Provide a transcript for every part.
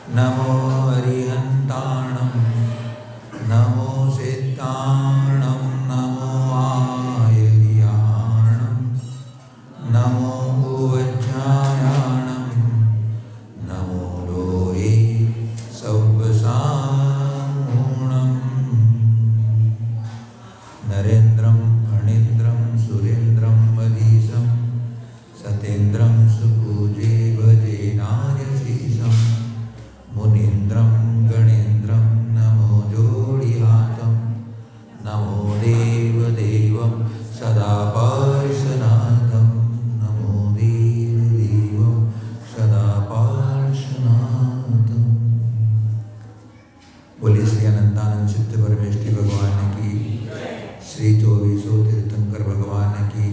नमो अरिहन्ताणं नमो सिद्धाणं नमो आयर्याणं नमो उवज्जायाणं नमो लोहे सव्वसामूणं नरेन्द्रं फणीन्द्रं सुरेन्द्रं वदीशं सतेन्द्रं सुपूजे भजे नार्यशीशं मुनीन्द्रं गणेन्द्रं नमो जोडिहातं नमो देवदेवं सदा पार्श्वनाथं नमो देवदेवं सदा पार्श्वनाथं। बोलिए श्री अनंतानंद चित्त परमेष्टि भगवान की, श्री चौबीसों तीर्थंकर भगवान की,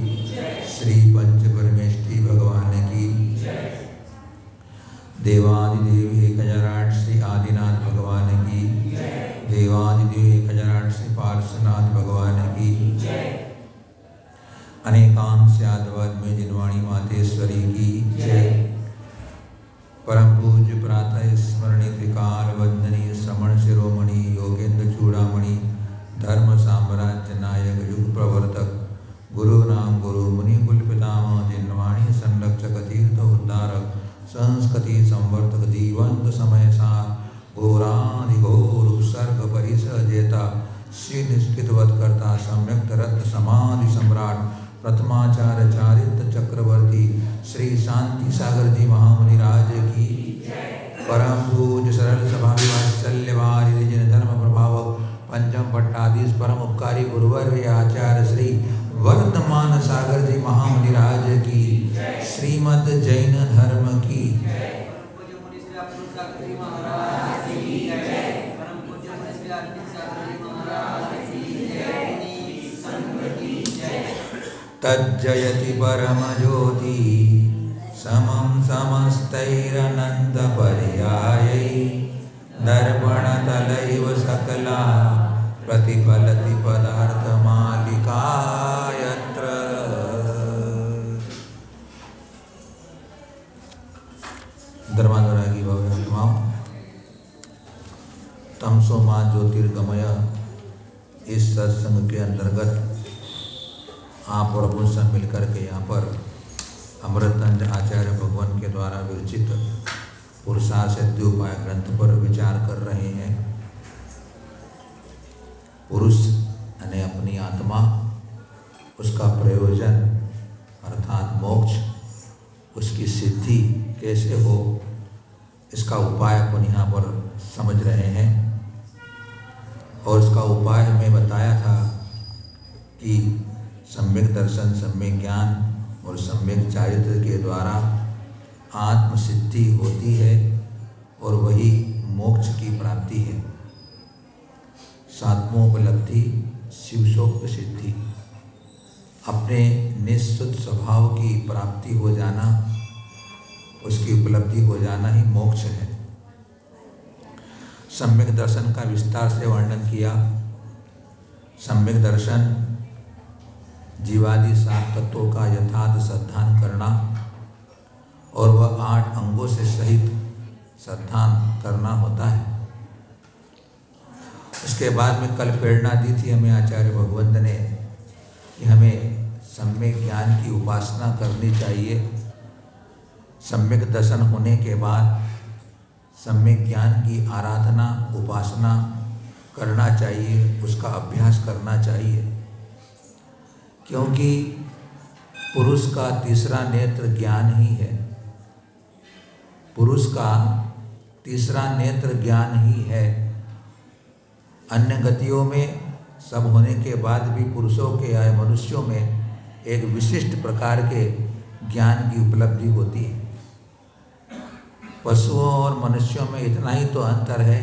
श्री पंच परमेष्टि भगवान की, देवादिदेव 1008 श्री आदिनाथ भगवान की, देवादिदेव 1008 श्री पार्श्वनाथ भगवान की, अनेकांश यादवाद में जिनवाणी मातेश्वरी की जय। परम पूज्य प्रातः स्मरणीय त्रिकाल वंदनीय श्रमण शिरोमणि योगेंद्र चूड़ामणि धर्म साम्राज्य नायक युग प्रवर्तक गुरु नाम गुरु मुनि कुल पितामह जिनवाणी संरक्षक तीर्थ उद्धारक संस्कृति संवर्धक जीवंत समय सार घोराधिघोर उपसर्ग परिसर जेता श्री निष्ठितवत करता सम्यक रत्न समाधि सम्राट प्रथमाचार्य चारित्र चक्रवर्ती श्री शांति सागर जी महामुनि राज की, परम पूज्य सरल स्वभावी वात्सल्यवारिधि जिन धर्म प्रभाव पंचम पट्टाधीश परम उपकारी गुरुवर्य आचार्य श्री वर्धमान सागर जी महामुनि राज की, श्रीमद जैन धर्म की, तज्जयति परम ज्योति समं समस्तैरनंत पर्यायै दर्पणतलैव सकला प्रतिफलति पदार्थमालिका यत्र। धर्माधरागी भव्य आत्माओं, तमसो मां ज्योतिर्गमय इस सत्संग के अंतर्गत आप और अपन सब मिलकर के यहाँ पर अमृतंज आचार्य भगवान के द्वारा विरचित पुरुषार्थ सिद्धोपाय ग्रंथ पर विचार कर रहे हैं। पुरुष यानी अपनी आत्मा, उसका प्रयोजन अर्थात मोक्ष, उसकी सिद्धि कैसे हो, इसका उपाय अपन यहाँ पर समझ रहे हैं। और इसका उपाय हमें बताया था कि सम्यक दर्शन, सम्यक ज्ञान और सम्यक चारित्र के द्वारा आत्म सिद्धि होती है और वही मोक्ष की प्राप्ति है। सात्मोपलब्धि शिवशोक्त सिद्धि, अपने निश्चित स्वभाव की प्राप्ति हो जाना, उसकी उपलब्धि हो जाना ही मोक्ष है। सम्यक दर्शन का विस्तार से वर्णन किया। सम्यक दर्शन जीवादि 7 तत्वों का यथार्थ श्रद्धान करना और वह 8 अंगों से सहित श्रद्धान करना होता है। उसके बाद में कल प्रेरणा दी थी हमें आचार्य भगवंत ने कि हमें सम्यक ज्ञान की उपासना करनी चाहिए। सम्यक दर्शन होने के बाद सम्यक ज्ञान की आराधना उपासना करना चाहिए, उसका अभ्यास करना चाहिए, क्योंकि पुरुष का तीसरा नेत्र ज्ञान ही है। पुरुष का तीसरा नेत्र ज्ञान ही है। अन्य गतियों में सब होने के बाद भी पुरुषों के या मनुष्यों में एक विशिष्ट प्रकार के ज्ञान की उपलब्धि होती है। पशुओं और मनुष्यों में इतना ही तो अंतर है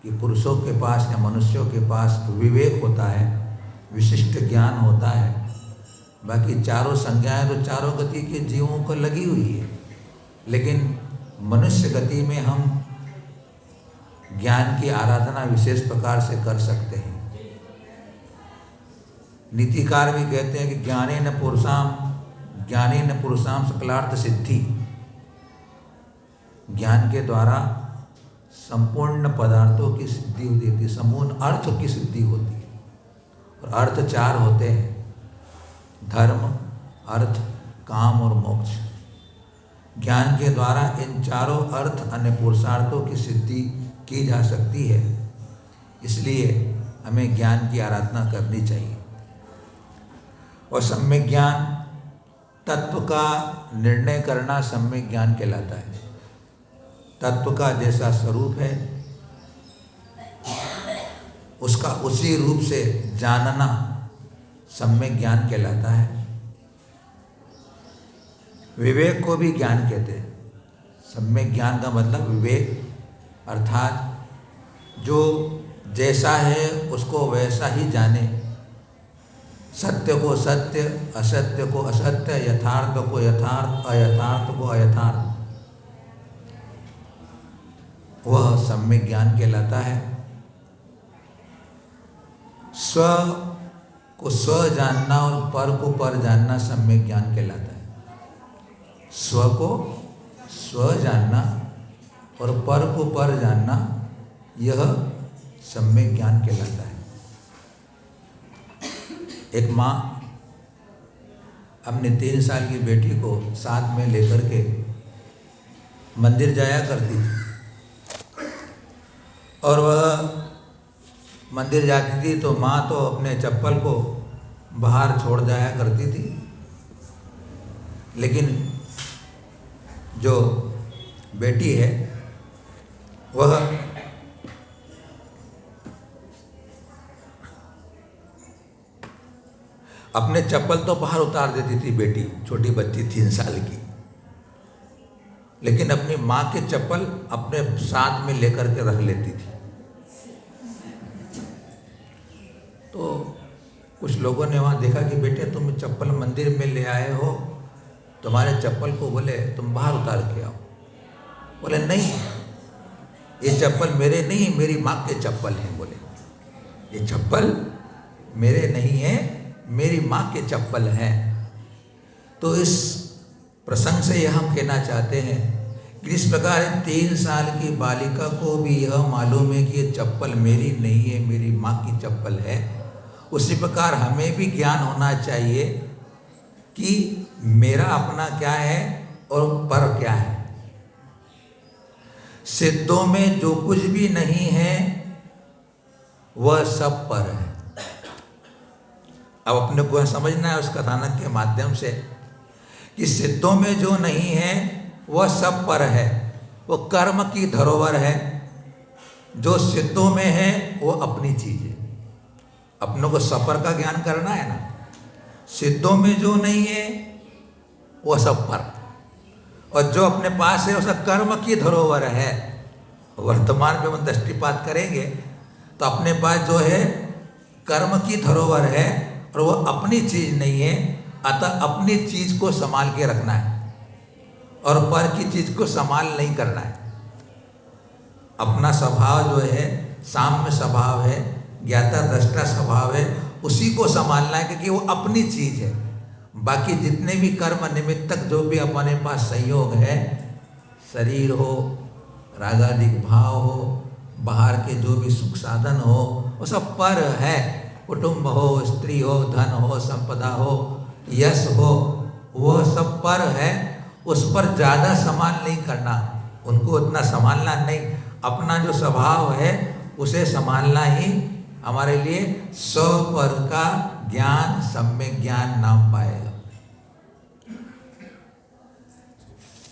कि पुरुषों के पास या मनुष्यों के पास विवेक होता है, विशिष्ट ज्ञान होता है। बाकी चारों संज्ञाएं तो चारों गति के जीवों को लगी हुई है, लेकिन मनुष्य गति में हम ज्ञान की आराधना विशेष प्रकार से कर सकते हैं। नीतिकार भी कहते हैं कि ज्ञानेन पुरुषाम सकलार्थ सिद्धि, ज्ञान के द्वारा संपूर्ण पदार्थों की सिद्धि होती है, संपूर्ण अर्थ की सिद्धि होती है। और अर्थ 4 होते हैं, धर्म, अर्थ, काम और मोक्ष। ज्ञान के द्वारा इन चारों अर्थ अन्य पुरुषार्थों की सिद्धि की जा सकती है। इसलिए हमें ज्ञान की आराधना करनी चाहिए। और सम्यक ज्ञान, तत्व का निर्णय करना सम्यक ज्ञान कहलाता है। तत्व का जैसा स्वरूप है उसका उसी रूप से जानना सम्यक ज्ञान कहलाता है। विवेक को भी ज्ञान कहते हैं। सम्यक ज्ञान का मतलब विवेक, अर्थात जो जैसा है उसको वैसा ही जाने, सत्य को सत्य, असत्य को असत्य, यथार्थ को यथार्थ, अयथार्थ को अयथार्थ, वह सम्यक ज्ञान कहलाता है। स्व को स्व जानना और पर को पर जानना सम्यक ज्ञान कहलाता है। स्व को स्व जानना और पर को पर जानना, यह सम्यक ज्ञान कहलाता है। एक माँ अपने 3 साल की बेटी को साथ में लेकर के मंदिर जाया करती थी। और वह मंदिर जाती थी तो माँ तो अपने चप्पल को बाहर छोड़ जाया करती थी, लेकिन जो बेटी है वह अपने चप्पल तो बाहर उतार देती थी। बेटी छोटी बच्ची 3 साल की, लेकिन अपनी माँ के चप्पल अपने साथ में लेकर के रख लेती थी। तो कुछ लोगों ने वहाँ देखा कि बेटे तुम चप्पल मंदिर में ले आए हो, तुम्हारे चप्पल को बोले तुम बाहर उतार के आओ। बोले नहीं, ये चप्पल मेरे नहीं, मेरी माँ के चप्पल हैं। बोले ये चप्पल मेरे नहीं है, मेरी माँ के चप्पल हैं। तो इस प्रसंग से यह हम कहना चाहते हैं कि इस प्रकार 3 साल की बालिका को भी यह मालूम है कि ये चप्पल मेरी नहीं है, मेरी माँ की चप्पल है। उसी प्रकार हमें भी ज्ञान होना चाहिए कि मेरा अपना क्या है और पर क्या है। सिद्धों में जो कुछ भी नहीं है वह सब पर है। अब अपने को समझना है उस कथानक के माध्यम से कि सिद्धों में जो नहीं है वह सब पर है। वो कर्म की धरोहर है। जो सिद्धों में है वो अपनी चीज है। अपनों को सपर का ज्ञान करना है ना। सिद्धों में जो नहीं है वह सब पर, और जो अपने पास है उसका कर्म की धरोहर है। वर्तमान में हम दृष्टिपात करेंगे तो अपने पास जो है कर्म की धरोहर है और वो अपनी चीज नहीं है। अतः अपनी चीज को संभाल के रखना है और पर की चीज को संभाल नहीं करना है। अपना स्वभाव जो है साम्य स्वभाव है, ज्ञाता दृष्टा स्वभाव है, उसी को संभालना है क्योंकि वो अपनी चीज है। बाकी जितने भी कर्म निमित्तक जो भी अपने पास संयोग है, शरीर हो, रागादिक भाव हो, बाहर के जो भी सुख साधन हो, वो सब पर है। कुटुंब हो, स्त्री हो, धन हो, संपदा हो, यश हो, वो सब पर है। उस पर ज़्यादा संभाल नहीं करना, उनको उतना संभालना नहीं। अपना जो स्वभाव है उसे संभालना ही हमारे लिए स्व पर का ज्ञान, सम्यक ज्ञान नाम पाएगा।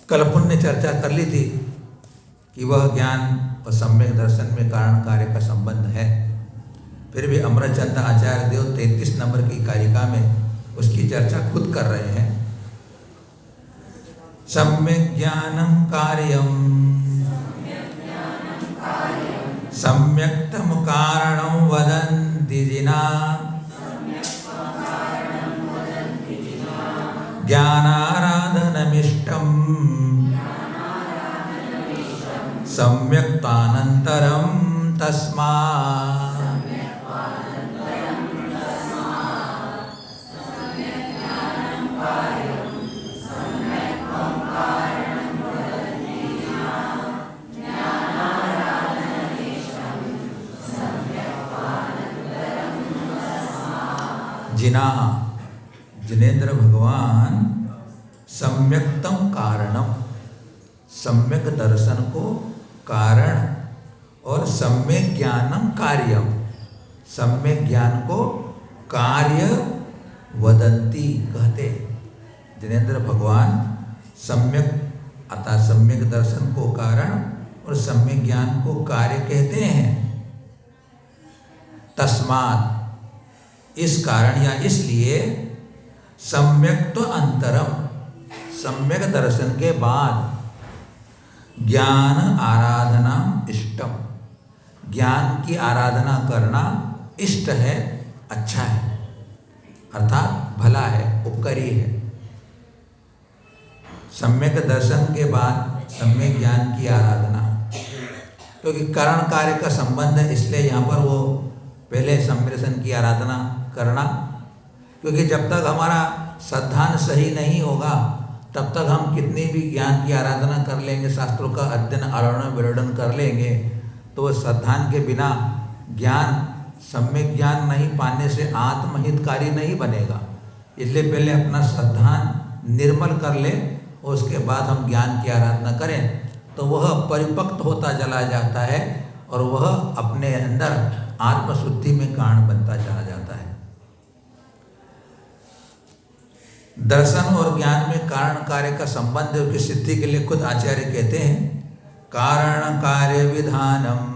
कल अपन ने चर्चा कर ली थी कि वह ज्ञान और सम्यक दर्शन में कारण कार्य का संबंध है। फिर भी अमरचंद आचार्य देव 33 नंबर की कारिका में उसकी चर्चा खुद कर रहे हैं। सम्यक ज्ञानम कार्यम सम्यक्तम कारणं वदन्ति जिना ज्ञानाराधनमिष्टं सम्यक्तानन्तरं तस्मात्। जिना, जिनेन्द्र भगवान सम्यक्तम कारणम, सम्यक दर्शन को कारण और सम्यक ज्ञानम कार्यम, सम्यक ज्ञान को कार्य वदंती कहते। जिनेन्द्र भगवान सम्यक अर्थात सम्यक दर्शन को कारण और सम्यक ज्ञान को कार्य कहते हैं। तस्मात् इस कारण या इसलिए सम्यक तो अंतरम, सम्यक दर्शन के बाद ज्ञान आराधना इष्टम, ज्ञान की आराधना करना इष्ट है, अच्छा है, अर्थात भला है, उपकारी है। सम्यक दर्शन के बाद सम्यक ज्ञान की आराधना, क्योंकि करण कार्य का संबंध है, इसलिए यहाँ पर वो पहले सम्यक दर्शन की आराधना करना, क्योंकि जब तक हमारा श्रद्धान सही नहीं होगा तब तक हम कितनी भी ज्ञान की आराधना कर लेंगे, शास्त्रों का अध्ययन आरोहण विरोधन कर लेंगे, तो वो श्रद्धान के बिना ज्ञान, सम्यक ज्ञान नहीं पाने से आत्महितकारी नहीं बनेगा। इसलिए पहले अपना श्रद्धान निर्मल कर ले और उसके बाद हम ज्ञान की आराधना करें, तो वह परिपक्व होता चला जाता है और वह अपने अंदर आत्मशुद्धि में कारण बनता चला जाता है। दर्शन और ज्ञान में कारण कार्य का संबंध की सिद्धि के लिए खुद आचार्य कहते हैं, कारण कार्य विधानम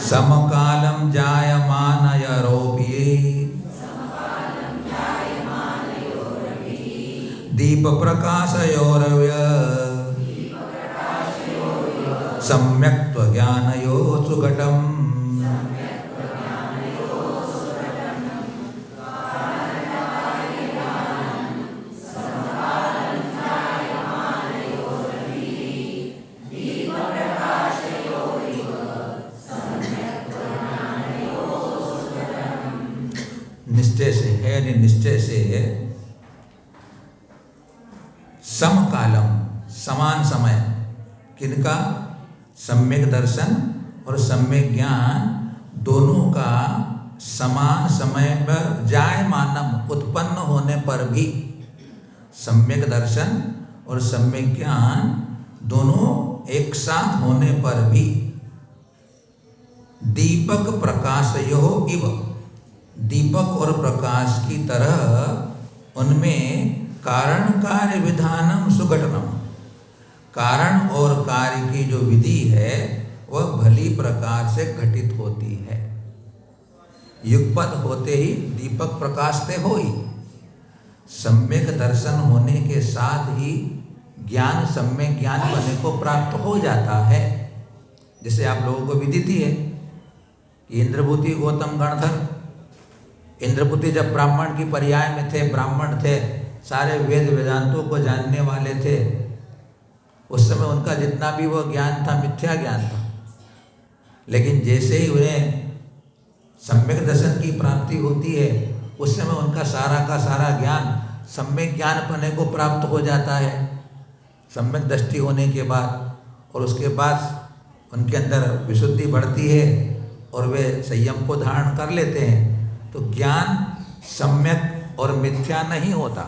समकालम जायमानयोरपि दीप प्रकाशयोरव्य सम्यक्त्व ज्ञानयो सुघटम। निश्चय से है, निश्चय से है। समकालम, समान समय, किनका? सम्यक दर्शन और सम्यक ज्ञान दोनों का समान समय पर जायमानम, उत्पन्न होने पर भी, सम्यक दर्शन और सम्यक ज्ञान दोनों एक साथ होने पर भी दीपक प्रकाशयोः इव, दीपक और प्रकाश की तरह उनमें कारण कार्य विधानम सुघटनम, कारण और कार्य की जो विधि है वह भली प्रकार से घटित होती है। युगपत होते ही दीपक प्रकाशते होई, सम्यक दर्शन होने के साथ ही ज्ञान, सम्यक ज्ञान बनने को प्राप्त हो जाता है। जैसे आप लोगों को विदित ही है कि इंद्रभूति गौतम गणधर, इंद्रभूति जब ब्राह्मण की पर्याय में थे, ब्राह्मण थे, सारे वेद वेदांतों को जानने वाले थे, उस समय उनका जितना भी वो ज्ञान था मिथ्या ज्ञान था। लेकिन जैसे ही उन्हें सम्यक दर्शन की प्राप्ति होती है, उस समय उनका सारा का सारा ज्ञान सम्यक ज्ञान पाने को प्राप्त हो जाता है, सम्यक दृष्टि होने के बाद। और उसके बाद उनके अंदर विशुद्धि बढ़ती है और वे संयम को धारण कर लेते हैं। तो ज्ञान सम्यक और मिथ्या नहीं होता,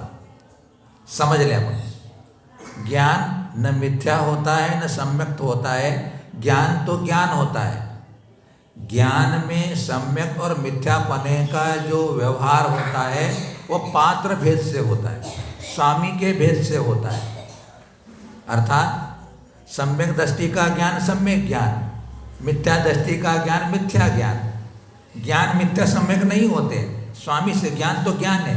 समझ लें अपन। ज्ञान न मिथ्या होता है न सम्यक होता है, ज्ञान तो ज्ञान होता है। ज्ञान में सम्यक और मिथ्यापने का जो व्यवहार होता है वो पात्र भेद से होता है, स्वामी के भेद से होता है। अर्थात सम्यक दृष्टि का ज्ञान सम्यक ज्ञान, मिथ्या दृष्टि का ज्ञान मिथ्या ज्ञान। ज्ञान मिथ्या सम्यक नहीं होते, स्वामी से ज्ञान तो ज्ञान है।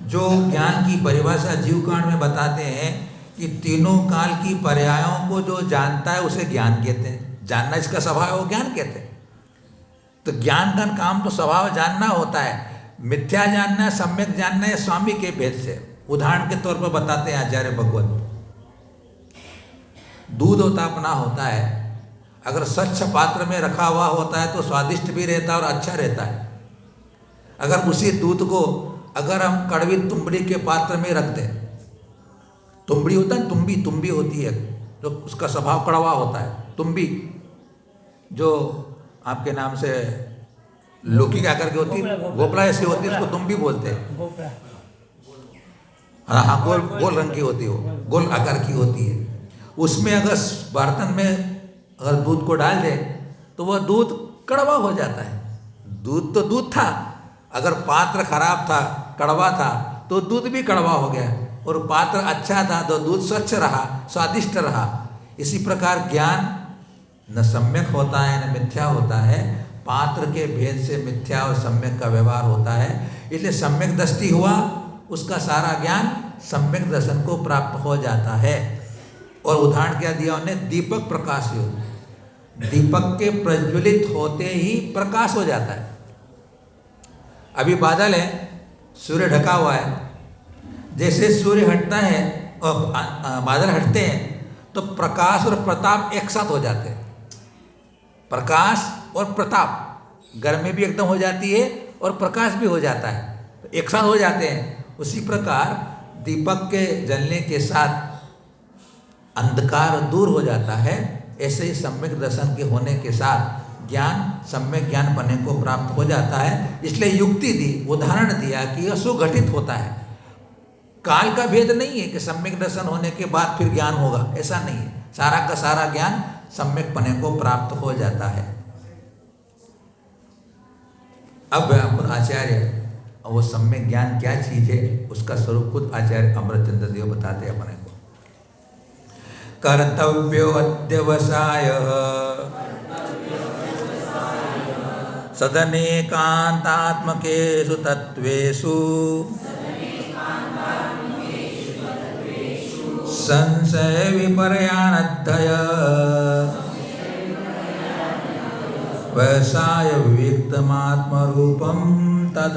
जो ज्ञान की परिभाषा जीवकांड में बताते हैं कि तीनों काल की पर्यायों को जो जानता है उसे ज्ञान कहते हैं। जानना इसका स्वभाव है, वो ज्ञान कहते हैं। तो ज्ञान का काम तो स्वभाव जानना होता है, मिथ्या जानना, सम्यक जानना है स्वामी के भेद से। उदाहरण के तौर पर बताते हैं आचार्य भगवत, दूध होता अपना होता है, अगर स्वच्छ पात्र में रखा हुआ होता है तो स्वादिष्ट भी रहता है और अच्छा रहता है। अगर उसी दूध को अगर हम कड़वी तुंबड़ी के पात्र में रख दें, तुंबड़ी होता है, तुम्बी होती है जो उसका स्वभाव कड़वा होता है, तुम्बी जो आपके नाम से लौकिक आकार की होती है, भोपला ऐसी होती है, उसको तुम भी बोलते हैं। हाँ हाँ, गोल गोल रंग की होती है, वो गोल आकार की होती है। उसमें अगर बर्तन में अगर दूध को डाल दे तो वह दूध कड़वा हो जाता है। दूध तो दूध था, अगर पात्र खराब था, कड़वा था, तो दूध भी कड़वा हो गया, और पात्र अच्छा था तो दूध स्वच्छ रहा, स्वादिष्ट रहा। इसी प्रकार ज्ञान न सम्यक होता है न मिथ्या होता है। पात्र के भेद से मिथ्या और सम्यक का व्यवहार होता है। इसलिए सम्यक दृष्टि हुआ, उसका सारा ज्ञान सम्यक दर्शन को प्राप्त हो जाता है। और उदाहरण क्या दिया उन्होंने, दीपक प्रकाशयोग। दीपक के प्रज्वलित होते ही प्रकाश हो जाता है। अभी बादल है, सूर्य ढका हुआ है, जैसे सूर्य हटता है और बादल हटते हैं तो प्रकाश और प्रताप एक साथ हो जाते हैं। प्रकाश और प्रताप, गर्मी भी एकदम हो जाती है और प्रकाश भी हो जाता है, एक साथ हो जाते हैं। उसी प्रकार दीपक के जलने के साथ अंधकार दूर हो जाता है। ऐसे ही सम्यक दर्शन के होने के साथ ज्ञान, सम्यक ज्ञान बनने को प्राप्त हो जाता है। इसलिए युक्ति दी, उदाहरण दिया कि यह सुघटित होता है। काल का भेद नहीं है कि सम्यक दर्शन होने के बाद फिर ज्ञान होगा, ऐसा नहीं है। सारा का सारा ज्ञान सम्यक पने को प्राप्त हो जाता है। अब खुद आचार्य वो सम्यक ज्ञान क्या चीज है, उसका स्वरूप खुद आचार्य अमरचंद्र देव बताते हैं अपने को। कर्तव्यो अध्यवसाय सदनेकांतात्मकेषु तत्वेषु संशय विपर्यानद्धय वैसाय विविक्तमात्मरूपं तद।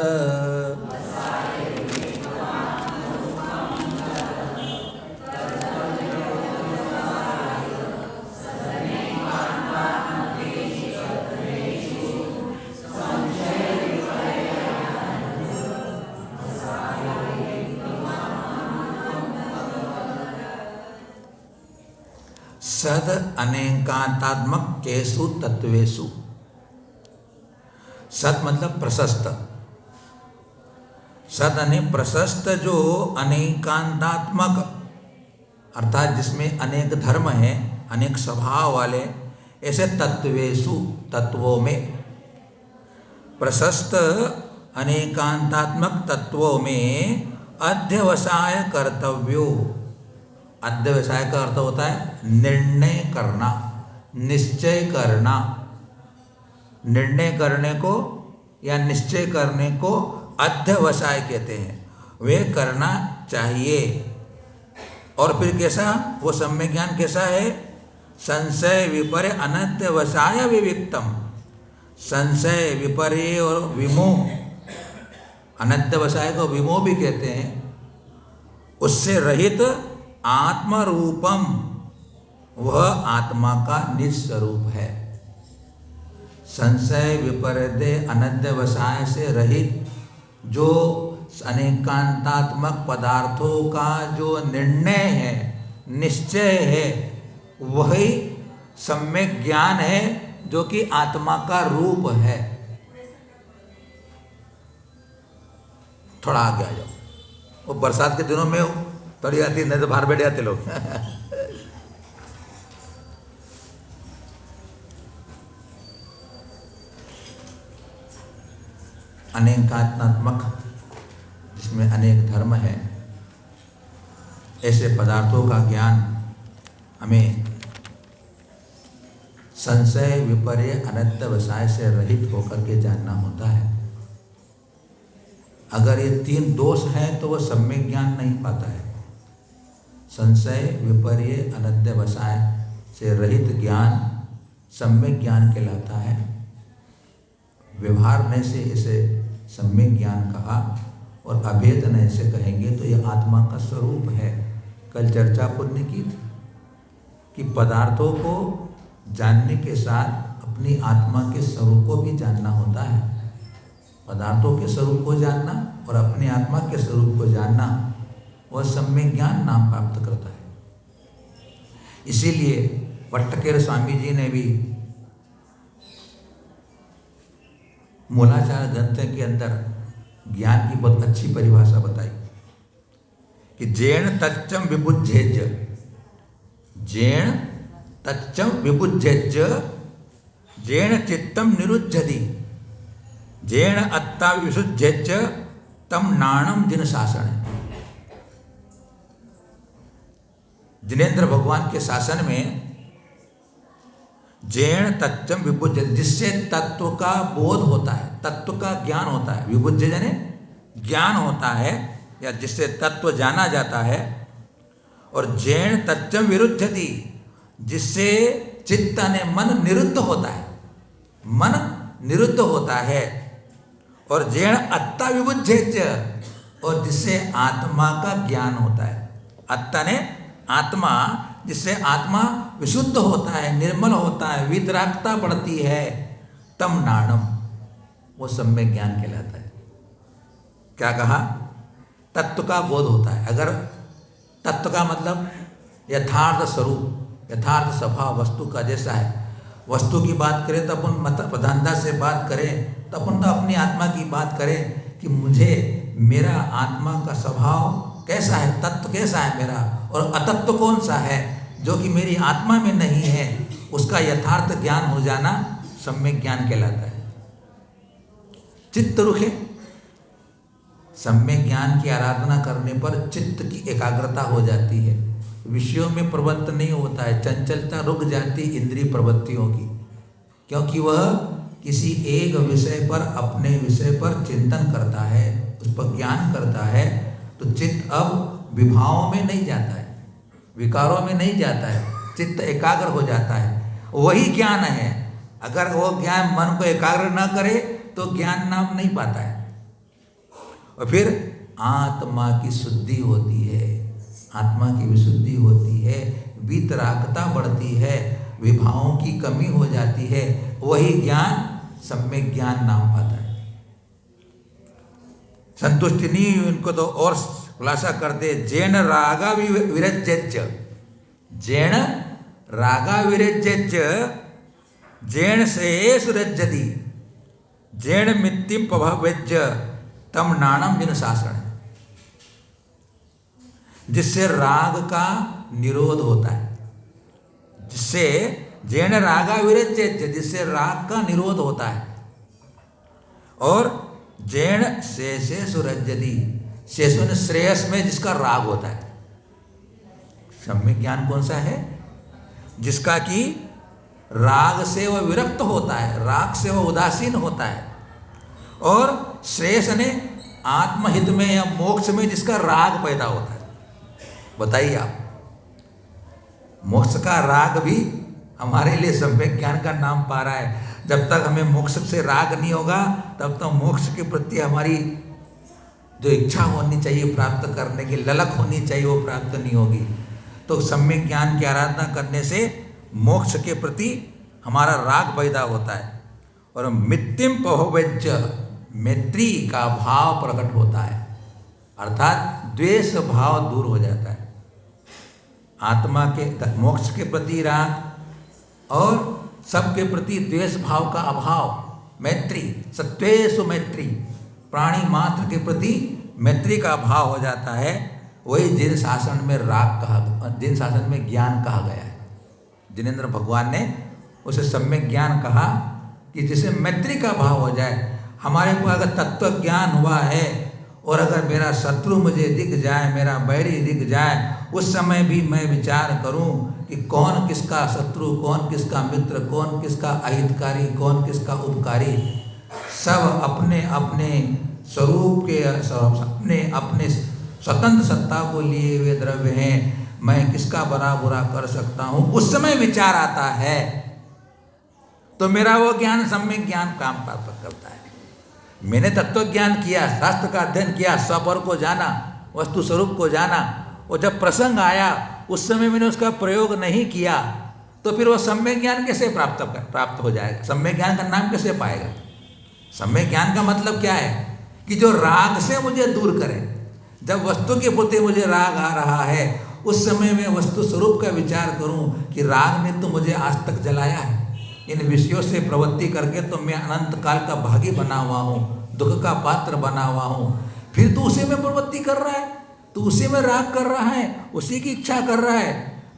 सद अनेकांतात्मक केषु तत्वेषु। सत मतलब प्रशस्त, सद अने प्रशस्त जो अनेकांतात्मक अर्थात जिसमें अनेक धर्म हैं, अनेक स्वभाव वाले, ऐसे तत्वेषु तत्वों में, प्रशस्त अनेकांतात्मक तत्वों में अध्यवसाय कर्तव्यो। अध्यवसाय का अर्थ होता है निर्णय करना, निश्चय करना। निर्णय करने को या निश्चय करने को अध्यवसाय कहते हैं। वे करना चाहिए। और फिर कैसा वो सम्यक ज्ञान कैसा है? संशय विपर्य अनध्यवसाय विविक्तम। संशय विपर्य और विमोह, अनध्यवसाय को विमोह भी कहते हैं, उससे रहित आत्मरूपम, वह आत्मा का निज स्वरूप है। संशय विपर्य अनध्यवसाय से रहित जो अनेकांतात्मक पदार्थों का जो निर्णय है, निश्चय है, वही सम्यक ज्ञान है जो कि आत्मा का रूप है। थोड़ा आगे आ जाओ, वो बरसात के दिनों में थोड़ी आती, नहीं तो बाहर बैठ जाते लोग। अनेकात्मक जिसमें अनेक धर्म है, ऐसे पदार्थों का ज्ञान हमें संशय विपर्य अनध्यवसाय से रहित होकर के जानना होता है। अगर ये तीन दोष हैं तो वह सम्यक ज्ञान नहीं पाता है। संशय विपर्य अनध्यवसाय से रहित ज्ञान सम्यक ज्ञान कहलाता है। व्यवहार ने से इसे सम्यक ज्ञान कहा, और अभेद ने से कहेंगे तो यह आत्मा का स्वरूप है। कल चर्चा पुण्य की थी कि पदार्थों को जानने के साथ अपनी आत्मा के स्वरूप को भी जानना होता है। पदार्थों के स्वरूप को जानना और अपनी आत्मा के स्वरूप को जानना, वह सम्यक ज्ञान नाम प्राप्त करता है। इसीलिए भट्टकेर स्वामी जी ने भी मूलाचार ग्रंथ के अंदर ज्ञान की बहुत अच्छी परिभाषा बताई कि जैन तच्चम विबुद्धेज, जैन तच्चम विबुद्धेज, जैन चित्तम निरुद्धति, जैन अत्ता विशुद्धेज तम नाणम जिन शासन। जिनेन्द्र भगवान के शासन में जैन तत्वम विबुद्ध, जिससे तत्व का बोध होता है, तत्व का ज्ञान होता है। विबुद्ध यानी ज्ञान होता है या जिससे तत्व जाना जाता है। और जैन तत्वम विरुद्धति, जिससे चित्त ने मन निरुद्ध होता है, मन निरुद्ध होता है। और जैन अत्ता विबुद्धेच, और जिससे आत्मा का ज्ञान होता है। अत्ता ने आत्मा, जिससे आत्मा विशुद्ध होता है, निर्मल होता है, वितरागता बढ़ती है, तम नाणम, वो सम्यक ज्ञान कहलाता है। क्या कहा? तत्व का बोध होता है। अगर तत्व का मतलब यथार्थ स्वरूप, यथार्थ स्वभाव वस्तु का जैसा है, वस्तु की बात करें तो अपन मत प्रधानता से बात करें तो अपन तो अपनी आत्मा की बात करें कि मुझे मेरा आत्मा का स्वभाव कैसा है, तत्व कैसा है मेरा, और अतत्व कौन सा है जो कि मेरी आत्मा में नहीं है, उसका यथार्थ ज्ञान हो जाना सम्यक ज्ञान कहलाता है। चित्त रुखे, सम्यक ज्ञान की आराधना करने पर चित्त की एकाग्रता हो जाती है, विषयों में प्रवृत्त नहीं होता है, चंचलता रुक जाती इंद्रिय प्रवृत्तियों की, क्योंकि वह किसी एक विषय पर, अपने विषय पर चिंतन करता है, उस पर ज्ञान करता है, तो चित्त अब विभावों में नहीं जाता है, विकारों में नहीं जाता है, चित्त एकाग्र हो जाता है। वही ज्ञान है। अगर वो ज्ञान मन को एकाग्र न करे तो ज्ञान नाम नहीं पाता है। और फिर आत्मा की शुद्धि होती है, आत्मा की विशुद्धि होती है, वितरागता बढ़ती है, विभावों की कमी हो जाती है, वही ज्ञान सम्यक ज्ञान नाम पाता है। संतुष्टि नहीं, उनको तो और खुलासा कर दे। जैन रागा विरज्यच, जैन रागा विरज्यच, जैन श्रेयसु रज्जति, जैन मित्तिम प्रभवेज्ज तम नाणम जिन शासन। जिससे राग का निरोध होता है, जिससे जैन रागा विरज्यच, जिससे राग का निरोध होता है। और जैन शेषेषु रज्जति, शेषुन श्रेयस में जिसका राग होता है। सम्यक ज्ञान कौन सा है? जिसका कि राग से वह विरक्त होता है, राग से वह उदासीन होता है। और श्रेयस ने आत्महित में या मोक्ष में जिसका राग पैदा होता है। बताइए आप, मोक्ष का राग भी हमारे लिए सम्यक ज्ञान का नाम पा रहा है। जब तक हमें मोक्ष से राग नहीं होगा तब तक मोक्ष के प्रति हमारी जो इच्छा होनी चाहिए प्राप्त करने की, ललक होनी चाहिए, वो प्राप्त नहीं होगी। तो सम्यक ज्ञान की आराधना करने से मोक्ष के प्रति हमारा राग पैदा होता है। और मित्तिम पहोवेज्ज, मैत्री का भाव प्रकट होता है, अर्थात द्वेष भाव दूर हो जाता है। आत्मा के मोक्ष के प्रति राग और सबके प्रति द्वेष भाव का अभाव, मैत्री, सत्वेषु मैत्री, प्राणी मात्र के प्रति मैत्री का भाव हो जाता है। वही जिन शासन में राग कहा, जिन शासन में ज्ञान कहा गया है। जिनेन्द्र भगवान ने उसे सम्यक ज्ञान कहा कि जिसे मैत्री का भाव हो जाए। हमारे को अगर तत्व ज्ञान हुआ है और अगर मेरा शत्रु मुझे दिख जाए, मेरा बैरी दिख जाए, उस समय भी मैं विचार करूं कि कौन किसका शत्रु, कौन किसका मित्र, कौन किसका अहितकारी, कौन किसका उपकारी। सब अपने अपने स्वरूप के, अपने अपने स्वतंत्र सत्ता को लिए हुए द्रव्य हैं। मैं किसका बड़ा बुरा कर सकता हूँ, उस समय विचार आता है तो मेरा वो ज्ञान सम्यक ज्ञान काम प्राप्त करता है। मैंने तत्व ज्ञान किया, शास्त्र का अध्ययन किया, स्वपर को जाना, वस्तु स्वरूप को जाना, और जब प्रसंग आया उस समय मैंने उसका प्रयोग नहीं किया तो फिर वो सम्यक ज्ञान कैसे प्राप्त हो जाएगा? सम्यक ज्ञान का नाम कैसे पाएगा? सम्यक ज्ञान का मतलब क्या है कि जो राग से मुझे दूर करे। जब वस्तु के प्रति मुझे राग आ रहा है उस समय मैं वस्तु स्वरूप का विचार करूं कि राग ने तो मुझे आज तक जलाया है, इन विषयों से प्रवृत्ति करके तो मैं अनंत काल का भागी बना हुआ हूँ, दुख का पात्र बना हुआ हूँ। फिर तू उसी में प्रवृत्ति कर रहा है, तू उसी में राग कर रहा है, उसी की इच्छा कर रहा है,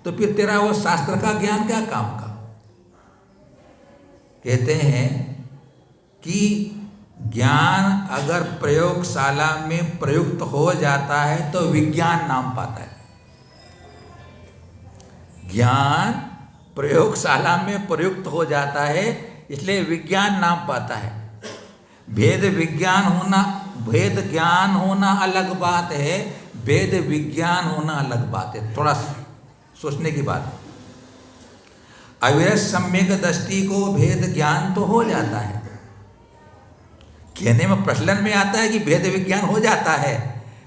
तो फिर तेरा वो शास्त्र का ज्ञान क्या काम का। कहते हैं कि ज्ञान अगर प्रयोगशाला में प्रयुक्त हो जाता है तो विज्ञान नाम पाता है। ज्ञान प्रयोगशाला में प्रयुक्त हो जाता है इसलिए विज्ञान नाम पाता है। भेद ज्ञान होना अलग बात है, वेद विज्ञान होना अलग बात है। थोड़ा सोचने की बात। अविरत सम्यक दृष्टि को भेद ज्ञान तो हो जाता है, कहने में प्रचलन में आता है कि भेद विज्ञान हो जाता है,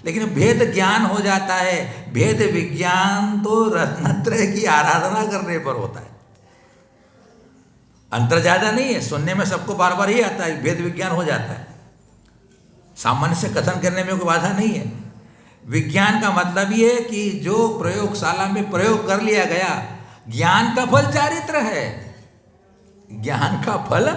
लेकिन भेद ज्ञान हो जाता है। भेद विज्ञान तो रत्नत्रय की आराधना करने पर होता है, अंतर ज्यादा नहीं है। सुनने में सबको बार बार ही आता है भेद विज्ञान हो जाता है, सामान्य से कथन करने में कोई बाधा नहीं है। विज्ञान का मतलब ये है कि जो प्रयोगशाला में प्रयोग कर लिया गया, ज्ञान का फल चारित्र है। ज्ञान का फल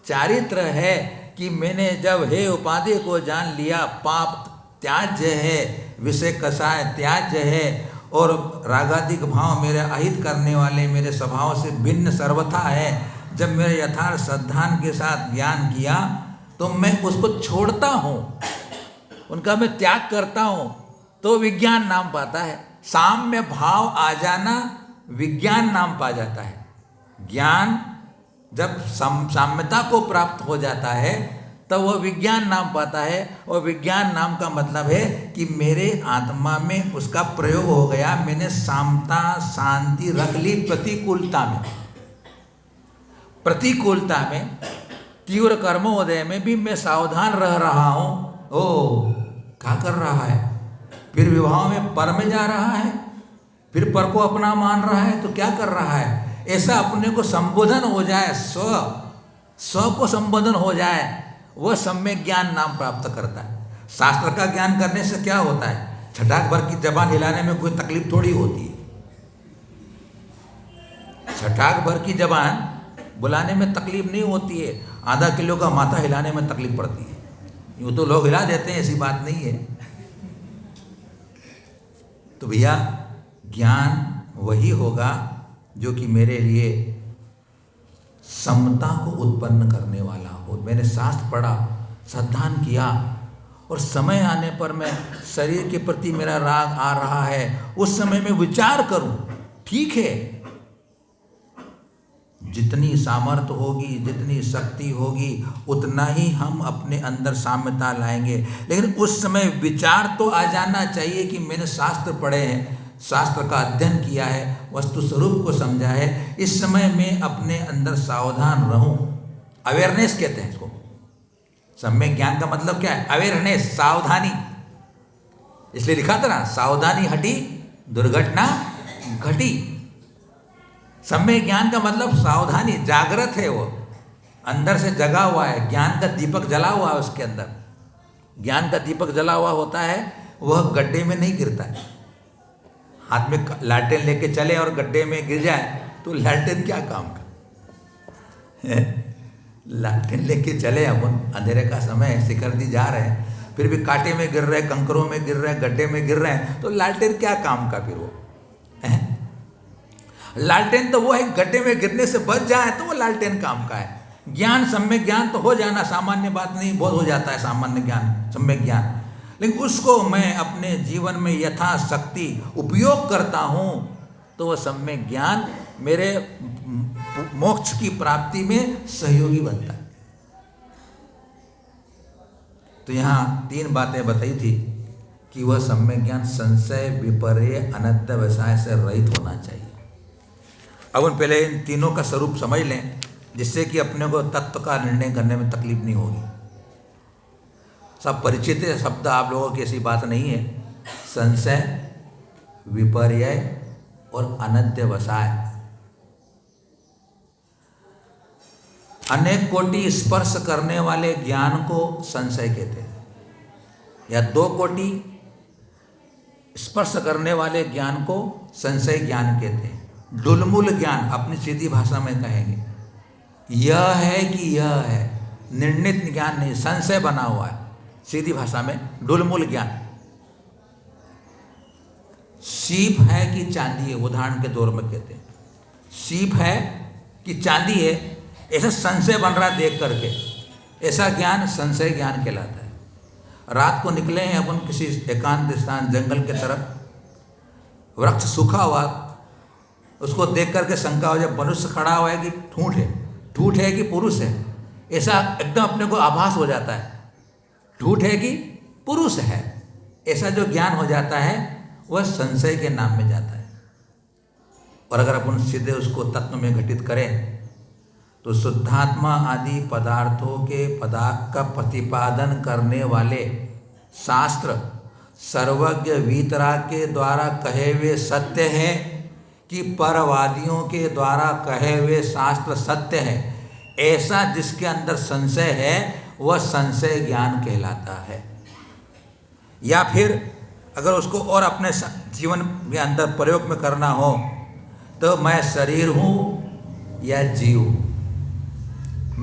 चारित्र है कि मैंने जब हे उपाधि को जान लिया, पाप त्याज्य है, विषय कषाय त्याज्य है, और रागादिक भाव मेरे अहित करने वाले मेरे स्वभाव से भिन्न सर्वथा है। जब मेरे यथार्थ श्रद्धान के साथ ज्ञान किया तो मैं उसको छोड़ता हूँ, उनका मैं त्याग करता हूँ, तो विज्ञान नाम पाता है। साम्य भाव आ जाना विज्ञान नाम पा जाता है। ज्ञान जब साम्यता को प्राप्त हो जाता है तब वह विज्ञान नाम पाता है। और विज्ञान नाम का मतलब है कि मेरे आत्मा में उसका प्रयोग हो गया, मैंने सामता शांति रख ली। प्रतिकूलता में तीव्र कर्मोदय में भी मैं सावधान रह रहा हूँ। ओ क्या कर रहा है, फिर विवाह में पर में जा रहा है, फिर पर को अपना मान रहा है, तो क्या कर रहा है। ऐसा अपने को संबोधन हो जाए, स्व को संबोधन हो जाए, वह सम्यक ज्ञान नाम प्राप्त करता है। शास्त्र का ज्ञान करने से क्या होता है, छटाक भर की जबान हिलाने में कोई तकलीफ थोड़ी होती है। छटाक भर की जबान बुलाने में तकलीफ नहीं होती है, आधा किलो का माथा हिलाने में तकलीफ पड़ती है। यूँ तो लोग हिला देते हैं, ऐसी बात नहीं है। तो भैया ज्ञान वही होगा जो कि मेरे लिए समता को उत्पन्न करने वाला हो। मैंने शास्त्र पढ़ा, श्रद्धान किया, और समय आने पर मैं शरीर के प्रति मेरा राग आ रहा है, उस समय में विचार करूं, ठीक है, जितनी सामर्थ्य होगी, जितनी शक्ति होगी, उतना ही हम अपने अंदर साम्यता लाएंगे। लेकिन उस समय विचार तो आ जाना चाहिए कि मैंने शास्त्र पढ़े हैं, शास्त्र का अध्ययन किया है, वस्तु स्वरूप को समझा है, इस समय मैं अपने अंदर सावधान रहूं। अवेयरनेस कहते हैं इसको। सम्यक ज्ञान का मतलब क्या है, अवेयरनेस, सावधानी। इसलिए लिखा था ना, सावधानी हटी दुर्घटना घटी। सम्यक ज्ञान का मतलब सावधानी, जागृत है, वो अंदर से जगा हुआ है, ज्ञान का दीपक जला हुआ है उसके अंदर। ज्ञान का दीपक जला हुआ होता है, वह गड्ढे में नहीं गिरता है। हाथ में लालटेन लेके चले और गड्ढे में गिर जाए तो लालटेन क्या काम का। लालटेन लेके चले अपन, अंधेरे का समय, शिखर दी जा रहे हैं, फिर भी कांटे में गिर रहे, कंकरों में गिर रहे, गड्ढे में गिर रहे हैं, तो लालटेन क्या काम का फिर वो। लालटेन तो वो है, गड्ढे में गिरने से बच जाए तो वो लालटेन काम का है। ज्ञान, सम्यक ज्ञान तो हो जाना सामान्य बात नहीं, बहुत हो जाता है सामान्य ज्ञान, सम्यक ज्ञान, लेकिन उसको मैं अपने जीवन में यथाशक्ति उपयोग करता हूँ तो वह सम्यक ज्ञान मेरे मोक्ष की प्राप्ति में सहयोगी बनता है। तो यहाँ 3 बातें बताई थी कि वह सम्यक ज्ञान संशय, विपर्य, अनध्यवसाय से रहित होना चाहिए। अब उन पहले इन तीनों का स्वरूप समझ लें, जिससे कि अपने को तत्व का निर्णय करने में तकलीफ नहीं होगी। सब परिचित शब्द आप लोगों की, ऐसी बात नहीं है। संशय, विपर्य और अनध्यवसाय। अनेक कोटि स्पर्श करने वाले ज्ञान को संशय कहते हैं, या 2 कोटि स्पर्श करने वाले ज्ञान को संशय ज्ञान कहते हैं। डुलमुल ज्ञान, अपनी सीधी भाषा में कहेंगे, यह है कि यह है, निर्णित ज्ञान नहीं, संशय बना हुआ है, सीधी भाषा में डुलमुल ज्ञान। सीप है कि चांदी है, उदाहरण के दौर में कहते हैं सीप है कि चांदी है, ऐसा संशय बन रहा है देख करके, ऐसा ज्ञान संशय ज्ञान कहलाता है। रात को निकले हैं अपन किसी एकांत स्थान जंगल के तरफ, वृक्ष सूखा हुआ, उसको देख करके शंका हो जाए मनुष्य खड़ा हुआ है कि ठूठ है कि पुरुष है, ऐसा एकदम अपने को आभास हो जाता है, ठूठ है कि पुरुष है, ऐसा जो ज्ञान हो जाता है वह संशय के नाम में जाता है। और अगर अपन सीधे उसको तत्व में घटित करें तो शुद्धात्मा आदि पदार्थों के पदार्थ का प्रतिपादन करने वाले शास्त्र सर्वज्ञ वीतराग के द्वारा कहे हुए सत्य है कि परवादियों के द्वारा कहे हुए शास्त्र सत्य है, ऐसा जिसके अंदर संशय है वह संशय ज्ञान कहलाता है। या फिर अगर उसको और अपने जीवन के अंदर प्रयोग में करना हो तो मैं शरीर हूँ या जीव,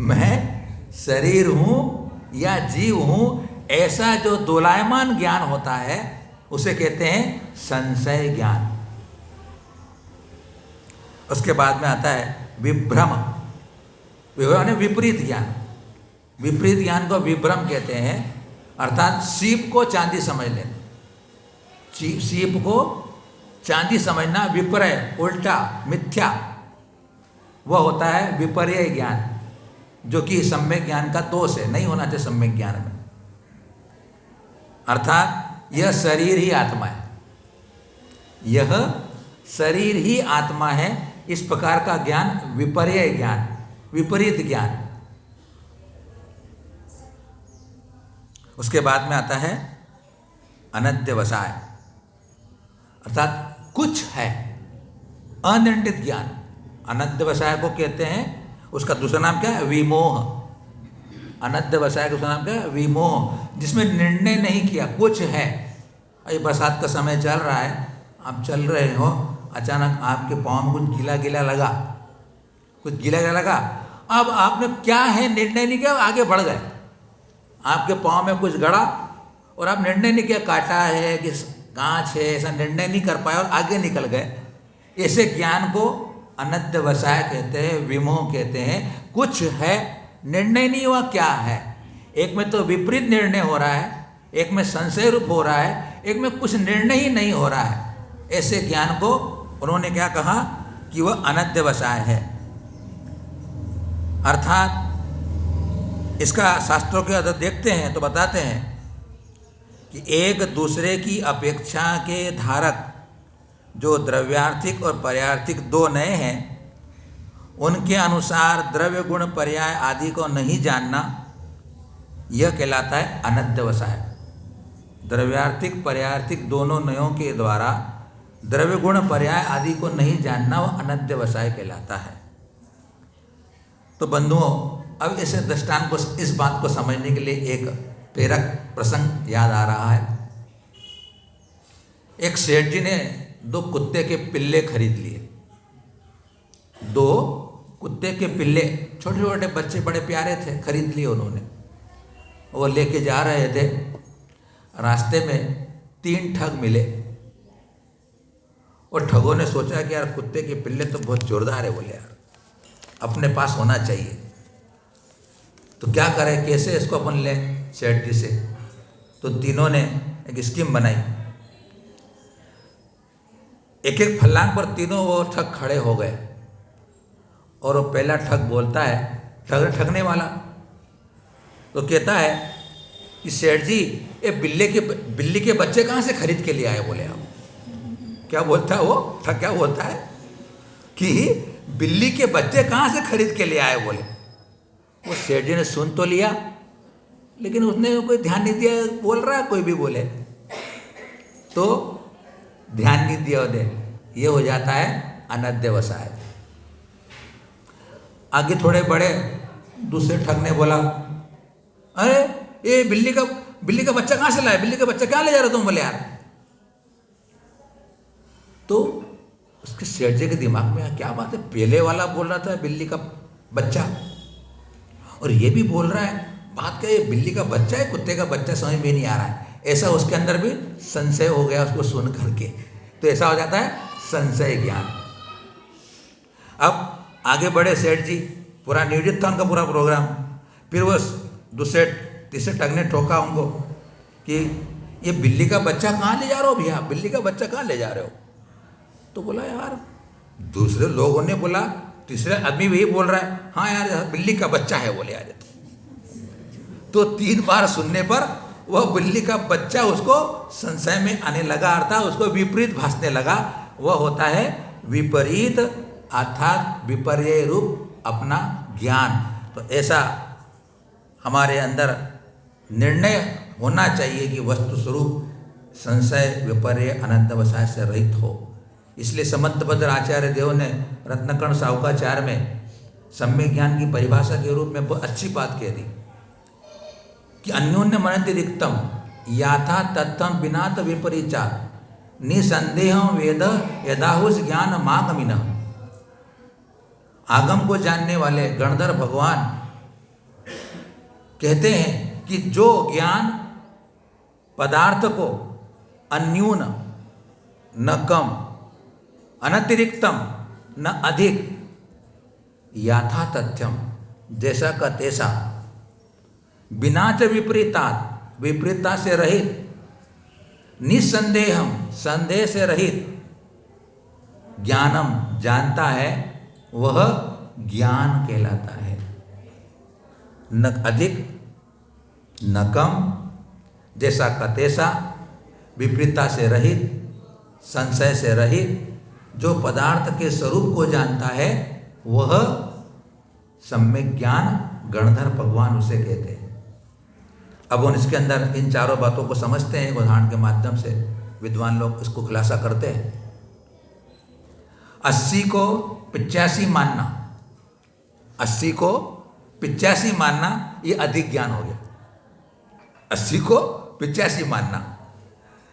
मैं शरीर हूँ या जीव हूँ, ऐसा जो दोलायमान ज्ञान होता है उसे कहते हैं संशय ज्ञान। उसके बाद में आता है विभ्रम, विपरीत ज्ञान। विपरीत ज्ञान को विभ्रम कहते हैं, अर्थात सीप को चांदी समझ लेना, सीप को चांदी समझना, विपर्य उल्टा मिथ्या, वह होता है विपर्य ज्ञान, जो कि सम्यक ज्ञान का दोष है, नहीं होना चाहिए सम्यक ज्ञान में। अर्थात यह शरीर ही आत्मा है, यह शरीर ही आत्मा है, इस प्रकार का ज्ञान विपर्य ज्ञान, विपरीत ज्ञान। उसके बाद में आता है अनध्यवसाय, अर्थात कुछ है, अनिर्णित ज्ञान। अनध्यवसाय को कहते हैं, उसका दूसरा नाम क्या है? विमोह। अनध्यवसाय का दूसरा नाम क्या है? विमोह, जिसमें निर्णय नहीं किया, कुछ है। अभी बरसात का समय चल रहा है, आप चल रहे हो, अचानक आपके पाँव में कुछ गीला गीला लगा, कुछ गीला गीला लगा, अब आपने क्या है निर्णय नहीं किया, आगे बढ़ गए। आपके पाँव में कुछ गड़ा और आप निर्णय नहीं किया, काटा है कि कांच है, ऐसा निर्णय नहीं कर पाए और आगे निकल गए। ऐसे ज्ञान को अनध्यवसाय कहते हैं, विमोह कहते हैं। कुछ है, निर्णय नहीं हुआ क्या है, एक में तो विपरीत निर्णय हो रहा है, एक में संशय रूप हो रहा है, एक में कुछ निर्णय ही नहीं हो रहा है। ऐसे ज्ञान को उन्होंने क्या कहा कि वह अनध्यवसाय है। अर्थात इसका शास्त्रों के अंदर देखते हैं तो बताते हैं कि एक दूसरे की अपेक्षा के धारक जो द्रव्यार्थिक और पर्यार्थिक दो नए हैं, उनके अनुसार द्रव्य गुण पर्याय आदि को नहीं जानना, यह कहलाता है अनध्यवसाय। द्रव्यार्थिक पर्यार्थिक दोनों नयों के द्वारा द्रव्य गुण पर्याय आदि को नहीं जानना, वह अनध्यवसाय कहलाता है। तो बंधुओं, अब इस दृष्टांत को, इस बात को समझने के लिए एक प्रेरक प्रसंग याद आ रहा है। एक सेठ जी ने 2 कुत्ते के पिल्ले खरीद लिए। 2 कुत्ते के पिल्ले, छोटे छोटे बच्चे, बड़े प्यारे थे, खरीद लिए उन्होंने। वो लेके जा रहे थे, रास्ते में 3 ठग मिले और ठगों ने सोचा कि यार कुत्ते के पिल्ले तो बहुत जोरदार है, बोले यार अपने पास होना चाहिए, तो क्या करें, कैसे इसको अपन लें सेठ जी से। तो तीनों ने एक स्कीम बनाई, एक एक फलांग पर तीनों वो ठग खड़े हो गए और वो पहला ठग बोलता है, ठगने वाला तो कहता है कि सेठ जी ये बिल्ली के बच्चे कहाँ से खरीद के लिए आए, बोले आप। क्या बोलता है वो ठग, क्या बोलता है कि बिल्ली के बच्चे कहाँ से खरीद के लिए आए, बोले। वो सेठ जी ने सुन तो लिया, लेकिन उसने कोई ध्यान नहीं दिया, बोल रहा है कोई भी बोले तो ध्यान नहीं दिया उन्हें, ये हो जाता है अनध्यवसाय। आगे थोड़े बड़े, दूसरे ठग ने बोला, अरे ये बिल्ली का बच्चा कहाँ से लाया, बिल्ली का बच्चा क्या ले जा रहे हो तुम, बोले यार। तो उसके सेठ जी के दिमाग में क्या बात है, पहले वाला बोल रहा था बिल्ली का बच्चा, और ये भी बोल रहा है, बात क्या, ये बिल्ली का बच्चा है कुत्ते का बच्चा, समझ में नहीं आ रहा है। ऐसा उसके अंदर भी संशय हो गया उसको सुन करके, तो ऐसा हो जाता है संशय ज्ञान। अब आगे बढ़े सेठ जी, पूरा नियोजित था उनका पूरा प्रोग्राम। फिर वो दूसरे तीसरे टग ने ठोका उनको कि ये बिल्ली का बच्चा कहाँ ले जा रहे हो भैया, बिल्ली का बच्चा कहाँ ले जा रहे हो? तो बोला यार, दूसरे लोगों ने बोला, तीसरे आदमी भी बोल रहा है, हाँ यार बिल्ली का बच्चा है, बोले यार। तो 3 बार सुनने पर वह बिल्ली का बच्चा उसको संशय में आने लगा, अर्थात उसको विपरीत भासने लगा। वह होता है विपरीत, अर्थात विपर्य रूप अपना ज्ञान। तो ऐसा हमारे अंदर निर्णय होना चाहिए कि वस्तु स्वरूप संशय विपर्य अनंतवसाय से रहित हो। इसलिए समंतभद्र आचार्य देव ने रत्नकर्ण साहुकाचार्य में सम्यक ज्ञान की परिभाषा के रूप में बहुत अच्छी बात कह दी कि अन्योन्य मनति रिक्तम याथा तत्थम विनात विपरीचा निसंदेह वेद यदाहुस ज्ञान मागमिन। आगम को जानने वाले गणधर भगवान कहते हैं कि जो ज्ञान पदार्थ को अन्यून न कम, अनतिरिक्तम न अधिक, याथा तथ्यम जैसा का तैसा, बिना च विपरीतात, विपरीतता से रहित, निसंदेहम, संदेह से रहित, ज्ञानम जानता है, वह ज्ञान कहलाता है। न अधिक न कम, जैसा का तैसा, विपरीतता से रहित, संशय से रहित, जो पदार्थ के स्वरूप को जानता है वह सम्यक ज्ञान गणधर भगवान उसे कहते हैं। अब उन इसके अंदर इन चारों बातों को समझते हैं, उदाहरण के माध्यम से विद्वान लोग इसको खुलासा करते हैं। 80 को 85 मानना, 80 को 85 मानना, ये अधिक ज्ञान हो गया। 80 को 85 मानना,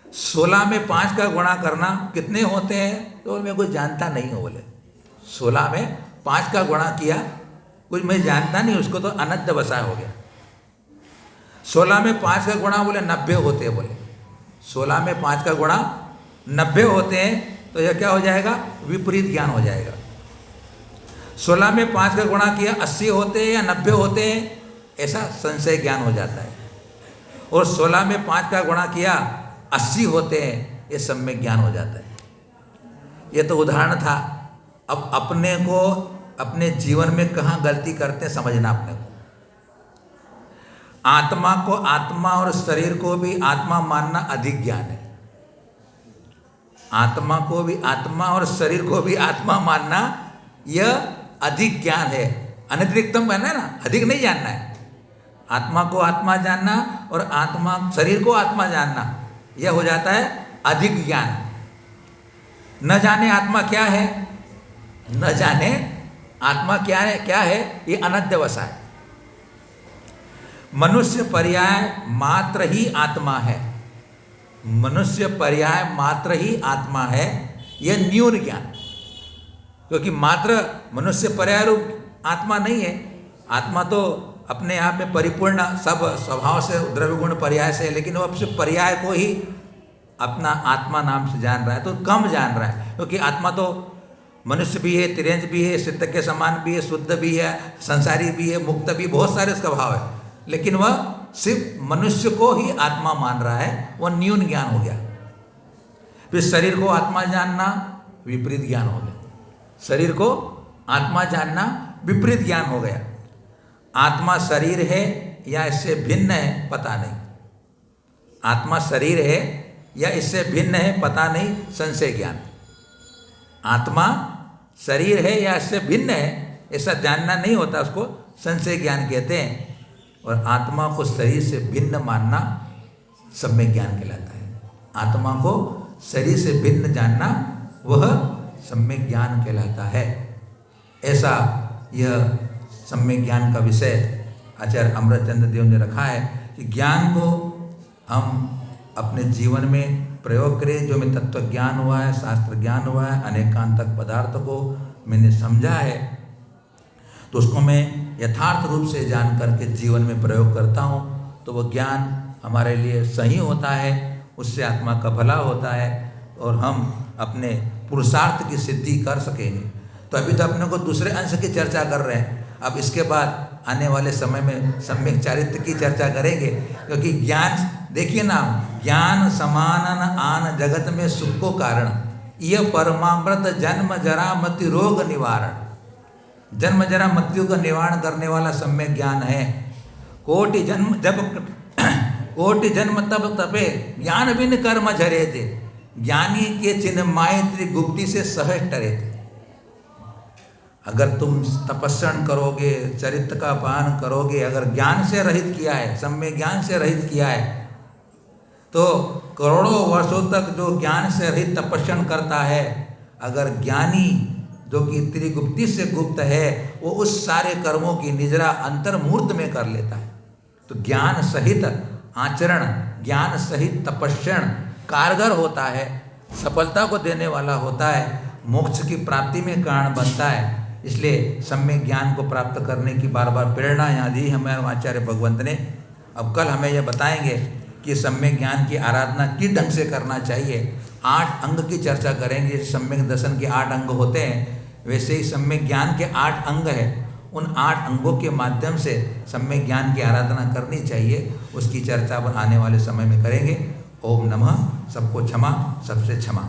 16 में 5 का गुणा करना कितने होते हैं तो मैं कुछ जानता नहीं हूँ, बोले 16 में 5 का गुणा किया, कुछ मैं जानता नहीं, उसको तो अनंत बसाया हो गया। 16 में 5 का गुणा बोले 90 होते हैं, बोले 16 में 5 का गुणा 90 होते हैं, तो यह क्या हो जाएगा, विपरीत ज्ञान हो जाएगा। 16 में 5 का गुणा किया 80 होते हैं या 90 होते हैं, ऐसा संशय ज्ञान हो जाता है। और 16 में 5 का गुणा किया 80 होते हैं, ये सम्यक ज्ञान हो जाता है। ये तो उदाहरण था। अब अपने को अपने जीवन में कहाँ गलती करते हैं समझना अपने को। आत्मा को आत्मा और शरीर को भी आत्मा मानना अधिक ज्ञान है। आत्मा को भी आत्मा और शरीर को भी आत्मा मानना यह अधिक ज्ञान है। अनतिरिक्तम कहना है ना, अधिक नहीं जानना है। आत्मा को आत्मा जानना और आत्मा शरीर को आत्मा जानना, यह हो जाता है अधिक ज्ञान। न जाने आत्मा क्या है, न जाने आत्मा क्या है, ये अनध्यवसा है। मनुष्य पर्याय मात्र ही आत्मा है, मनुष्य पर्याय मात्र ही आत्मा है, यह न्यून ज्ञान। क्योंकि मात्र मनुष्य पर्याय रूप आत्मा नहीं है। आत्मा तो अपने आप में परिपूर्ण सब स्वभाव से द्रव्य गुण पर्याय से है, लेकिन वो अपने पर्याय को ही अपना आत्मा नाम से जान रहा है, तो कम जान रहा है। क्योंकि आत्मा तो मनुष्य भी है, तिर्यंज भी है, सिद्ध के समान भी है, शुद्ध भी है, संसारी भी है, मुक्त भी, बहुत सारे उसका भाव है। लेकिन वह सिर्फ मनुष्य को ही आत्मा मान रहा है, वह न्यून ज्ञान हो गया। फिर शरीर को आत्मा जानना विपरीत ज्ञान हो गया। शरीर को आत्मा जानना विपरीत ज्ञान हो गया। आत्मा शरीर है या इससे भिन्न है, पता नहीं। आत्मा शरीर है या इससे भिन्न है, पता नहीं, संशय ज्ञान। आत्मा शरीर है या इससे भिन्न है, ऐसा जानना नहीं होता, उसको संशय ज्ञान कहते हैं। और आत्मा को शरीर से भिन्न मानना सम्यक ज्ञान कहलाता है। आत्मा को शरीर से भिन्न जानना वह सम्यक ज्ञान कहलाता है। ऐसा यह सम्यक ज्ञान का विषय आचार्य अमृतचंद्र देव ने रखा है कि ज्ञान को हम अपने जीवन में प्रयोग करें। जो में तत्व ज्ञान हुआ है, शास्त्र ज्ञान हुआ है, अनेकांतक पदार्थ को मैंने समझा है, तो उसको मैं यथार्थ रूप से जान करके जीवन में प्रयोग करता हूँ, तो वो ज्ञान हमारे लिए सही होता है, उससे आत्मा का भला होता है और हम अपने पुरुषार्थ की सिद्धि कर सकेंगे। तो अभी तो अपने को दूसरे अंश की चर्चा कर रहे हैं, अब इसके बाद आने वाले समय में सम्यक चारित्र की चर्चा करेंगे, क्योंकि ज्ञान देखिए ना, ज्ञान समानन आन जगत में सुख को कारण, यह परमामृत जन्म जरा मृत्यु रोग निवारण। जन्म जरा मृत्यु का निवारण करने वाला सम्यक ज्ञान है। कोटि जन्म जब कोटि जन्म तब तपे, ज्ञान बिन कर्म झरे थे, ज्ञानी के चिन्ह मायत्री गुप्ती से सहज टरे थे। अगर तुम तपस्या करोगे, चरित्र का पान करोगे, अगर ज्ञान से रहित किया है, सम्यक ज्ञान से रहित किया है, तो करोड़ों वर्षों तक जो ज्ञान से रहित तपस्या करता है, अगर ज्ञानी जो कि त्रिगुप्ती से गुप्त है, वो उस सारे कर्मों की निजरा अंतर्मूर्त में कर लेता है। तो ज्ञान सहित आचरण, ज्ञान सहित तपस्या कारगर होता है, सफलता को देने वाला होता है, मोक्ष की प्राप्ति में कारण बनता है। इसलिए सम्यक ज्ञान को प्राप्त करने की बार बार प्रेरणा यहाँ दी हमारे आचार्य भगवंत ने। अब कल हमें यह बताएंगे कि सम्यक ज्ञान की आराधना किस ढंग से करना चाहिए। 8 अंग की चर्चा करेंगे। सम्यक दर्शन के 8 अंग होते हैं, वैसे ही सम्यक ज्ञान के 8 अंग हैं। उन 8 अंगों के माध्यम से सम्यक ज्ञान की आराधना करनी चाहिए, उसकी चर्चा अपन आने वाले समय में करेंगे। ओम नमः। सबको क्षमा, सबसे क्षमा।